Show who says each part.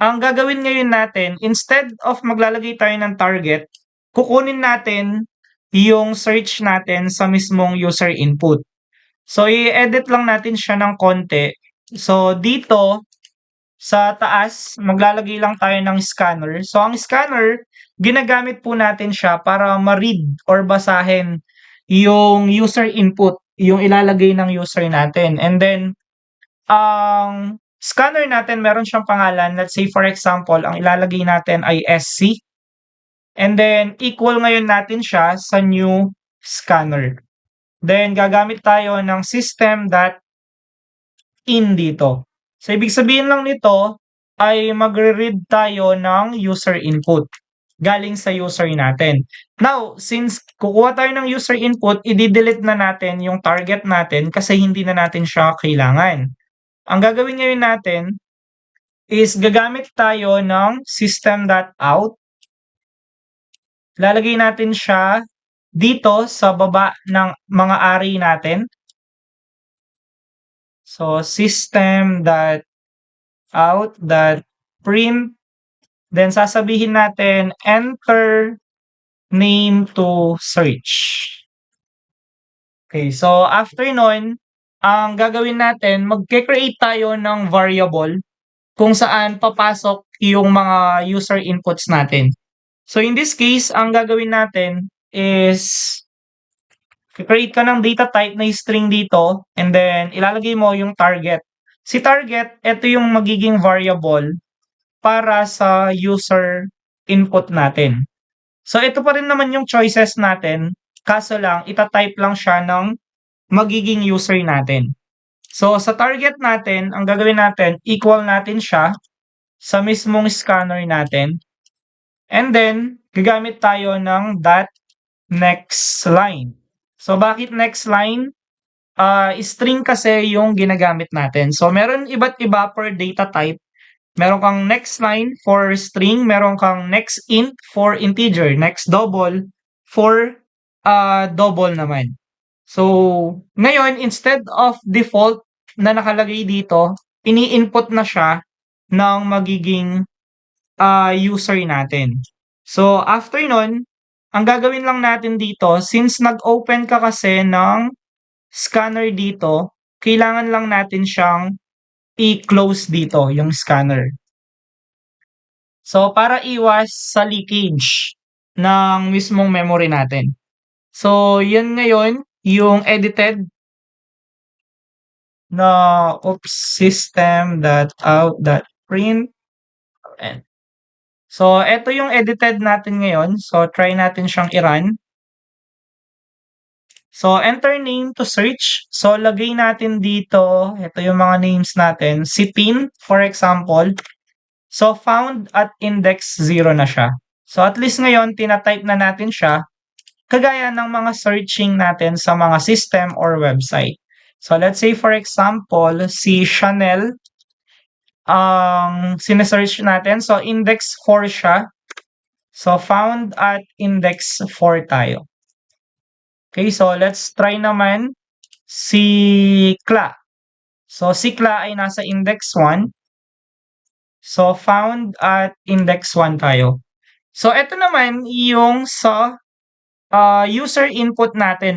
Speaker 1: Ang gagawin ngayon natin, instead of maglalagay tayo ng target, kukunin natin yung search natin sa mismong user input. So, i-edit lang natin siya ng konti. So, dito sa taas, maglalagay lang tayo ng scanner. So, ang scanner, ginagamit po natin siya para ma-read or basahin yung user input, yung ilalagay ng user natin. And then, ang scanner natin meron siyang pangalan. Let's say for example, ang ilalagay natin ay SC. And then equal ngayon natin siya sa new scanner. Then gagamit tayo ng system.in dito. So ibig sabihin lang nito ay magre-read tayo ng user input galing sa user natin. Now, since kukuha tayo ng user input, i-delete na natin yung target natin kasi hindi na natin siya kailangan. Ang gagawin ngayon natin is gagamit tayo ng system.out. Lalagay natin siya dito sa baba ng mga array natin. So, system.out.print. Then, sasabihin natin, enter name to search. Okay, so after nun, ang gagawin natin, mag-create tayo ng variable kung saan papasok yung mga user inputs natin. So in this case, ang gagawin natin is create ka ng data type na string dito and then ilalagay mo yung target. Si target, ito yung magiging variable para sa user input natin. So ito pa rin naman yung choices natin, kaso lang ita-type lang siya ng magiging user natin. So sa target natin, ang gagawin natin, equal natin siya sa mismong scanner natin. And then, gagamit tayo ng .next line. So bakit next line? String kasi yung ginagamit natin. So meron iba't iba per data type. Meron kang next line for string, meron kang next int for integer, next double for double naman. So, ngayon, instead of default na nakalagay dito, ini-input na siya ng magiging user natin. So, after nun, ang gagawin lang natin dito, since nag-open ka kasi ng scanner dito, kailangan lang natin siyang i-close dito, yung scanner. So, para iwas sa leakage ng mismong memory natin. So, yun ngayon, yung edited na system.out.print. So, ito yung edited natin ngayon. So, try natin siyang i-run. So, enter name to search. So, lagay natin dito, ito yung mga names natin. Si pin, for example. So, found at index 0 na siya. So, at least ngayon, tinatype na natin siya kagaya ng mga searching natin sa mga system or website. So, let's say for example, si Chanel ang sinesearch natin. So, index 4 siya. So, found at index 4 tayo. Okay, so let's try naman si Kla. So, si Kla ay nasa index 1. So, found at index 1 tayo. So, ito naman yung sa user input natin.